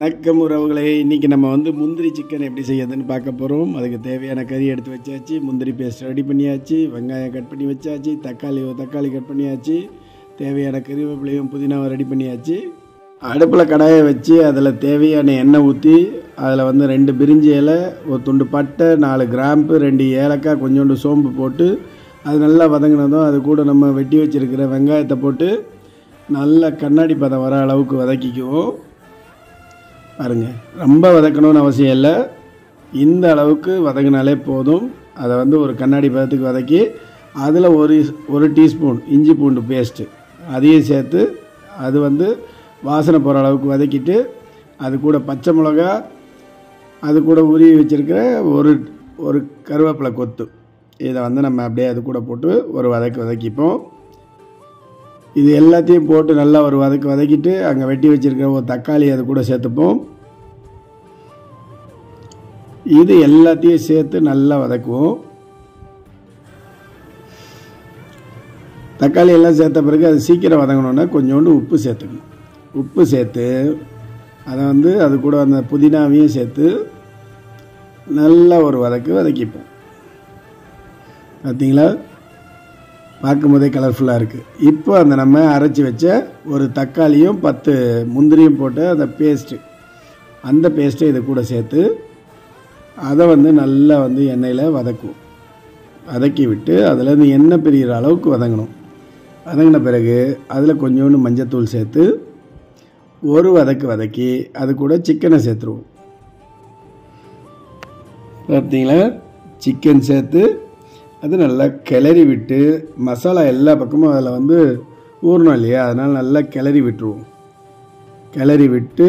வணக்கம் உறவுகளே, இன்றைக்கி நம்ம முந்திரி சிக்கன் எப்படி செய்யறதுன்னு பார்க்க போகிறோம். அதுக்கு தேவையான கறி எடுத்து வச்சாச்சு, முந்திரி பேஸ்ட் ரெடி பண்ணியாச்சு, வெங்காயம் கட் பண்ணி வச்சாச்சு, தக்காளி கட் பண்ணியாச்சு, தேவையான கறிவேப்பிலையும் புதினாவை ரெடி பண்ணியாச்சு. அடுப்பில் கடாயை வச்சு அதில் தேவையான எண்ணெய் ஊற்றி அதில் 2 பிரிஞ்சி இலை, ஒரு துண்டு பட்டை, 4 கிராம்பு, 2 ஏலக்காய், கொஞ்சோண்டு சோம்பு போட்டு அது நல்லா வதங்கினதும் அது கூட நம்ம வெட்டி வச்சுருக்கிற வெங்காயத்தை போட்டு நல்லா கண்ணாடி பதம் வர அளவுக்கு வதக்கிக்குவோம். பாருங்கள், ரொம்ப வதக்கணும்னு அவசியம் இல்லை, இந்த அளவுக்கு வதங்கினாலே போதும். அதை ஒரு கண்ணாடி பதத்துக்கு வதக்கி அதில் ஒரு டீஸ்பூன் இஞ்சி பூண்டு பேஸ்ட்டு அதையும் சேர்த்து அது வாசனை போகிற அளவுக்கு வதக்கிட்டு அது கூட பச்சை மிளகா, அது கூட உருவி வச்சுருக்கிற ஒரு கருவேப்பிலை கொத்து இதை நம்ம அப்படியே அது கூட போட்டு ஒரு வதக்கிப்போம். இது எல்லாத்தையும் போட்டு நல்லா ஒரு வதக்கிட்டு அங்கே வெட்டி வச்சுருக்கிற ஒரு தக்காளி அது கூட சேர்த்துப்போம். இது எல்லாத்தையும் சேர்த்து நல்லா வதக்குவோம். தக்காளி எல்லாம் சேர்த்த பிறகு அது சீக்கிரம் வதங்கணுன்னா கொஞ்சோண்டு உப்பு சேர்த்துக்கணும். உப்பு சேர்த்து அதை அது கூட அந்த புதினாவையும் சேர்த்து நல்லா ஒரு வதக்கிப்போம். பார்த்தீங்களா, பார்க்கும்போதே கலர்ஃபுல்லாக இருக்குது. இப்போ நம்ம அரைச்சி வச்ச ஒரு தக்காளியும் 10 முந்திரியும் போட்டு அந்த பேஸ்ட்டை இது கூட சேர்த்து அதை நல்லா எண்ணெயில் வதக்கி விட்டு அதில் எண்ணெய் பிரிகிற அளவுக்கு வதங்கணும். வதங்கின பிறகு அதில் கொஞ்சோண்டு மஞ்சத்தூள் சேர்த்து ஒரு வதக்கி அது கூட சிக்கனை சேர்த்துருவோம். பார்த்தீங்களா, சிக்கன் சேர்த்து அது நல்லா கிளறி விட்டு மசாலா எல்லா பக்கமும் அதில் ஊறணும் இல்லையா, அதனால் நல்லா கிளறி விட்டுருவோம். கிளறி விட்டு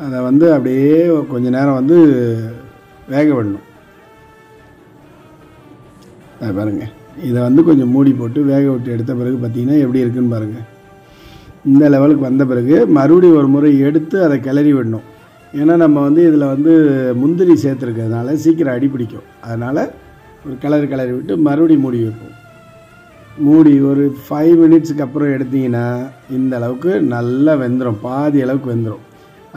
அதை அப்படியே கொஞ்ச நேரம் வேக விடணும். பாருங்கள், இதை கொஞ்சம் மூடி போட்டு வேக விட்டு எடுத்த பிறகு பார்த்திங்கன்னா எப்படி இருக்குன்னு பாருங்கள். இந்த லெவலுக்கு வந்த பிறகு மறுபடியும் ஒரு முறை எடுத்து அதை கிளறி விடணும். ஏன்னா நம்ம இதில் முந்திரி சேர்த்துருக்கிறதுனால சீக்கிரம் அடி பிடிக்கும். அதனால் ஒரு கிளறி விட்டு மறுபடியும் மூடி வைப்போம். மூடி ஒரு 5 மினிட்ஸுக்கு அப்புறம் எடுத்திங்கன்னா இந்த அளவுக்கு நல்லா வெந்துடும், பாதி அளவுக்கு வெந்துடும்.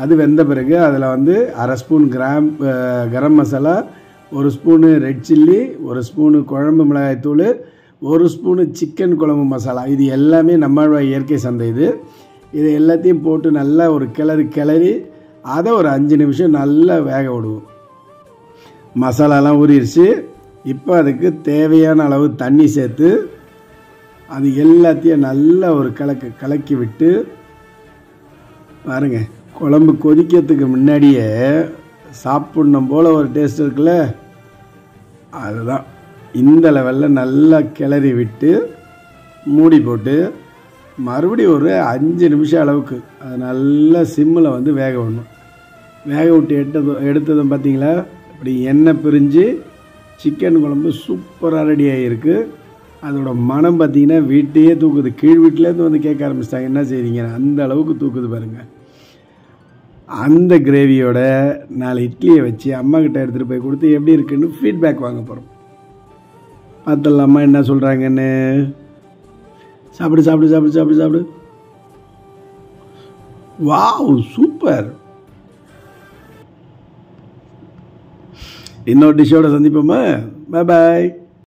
அது வெந்த பிறகு அதில் 1/2 spoon garam masala, 1 spoon red chilli, 1 spoon குழம்பு மிளகாய்த்தூள், 1 ஸ்பூனு சிக்கன் குழம்பு மசாலா, இது எல்லாமே நம்மளுடைய இயற்கை சந்தை. இது எல்லாத்தையும் போட்டு நல்லா ஒரு கிளறி அதை ஒரு 5 நிமிஷம் நல்லா வேக விடுவோம். மசாலாலாம் ஊறிடுச்சு. இப்போ அதுக்கு தேவையான அளவு தண்ணி சேர்த்து அது எல்லாத்தையும் நல்லா ஒரு கலக்கி விட்டு பாருங்கள், குழம்பு கொதிக்கிறதுக்கு முன்னாடியே சாப்பிட்ணும் போல் ஒரு டேஸ்ட் இருக்குல்ல, அதுதான். இந்த லெவலில் நல்லா கிளறி விட்டு மூடி போட்டு மறுபடியும் ஒரு 5 நிமிஷம் அளவுக்கு அது நல்லா சிம்மில் வேக விடணும். வேக விட்டு எடுத்ததும் பார்த்தீங்களா, அப்படி எண்ணெய் பிரிஞ்சு சிக்கன் குழம்பு சூப்பராக ரெடி ஆகிருக்கு. அதோட மனம் பார்த்திங்கன்னா வீட்டையே தூக்குது. கீழ் வீட்டிலேருந்து கேட்க ஆரம்பிச்சிட்டாங்க என்ன செய்கிறீங்க, அந்த அளவுக்கு தூக்குது பாருங்கள். அந்த கிரேவியோட 4 இட்லியை வச்சு அம்மாக்கிட்ட எடுத்துகிட்டு போய் கொடுத்து எப்படி இருக்குன்னு ஃபீட்பேக் வாங்க போகிறோம். பார்த்துடலாம் அம்மா என்ன சொல்கிறாங்கன்னு. சாப்பிடு. Wow, super. இன்னொரு டிஷ்ஷோட சந்திப்போமா? பாய்.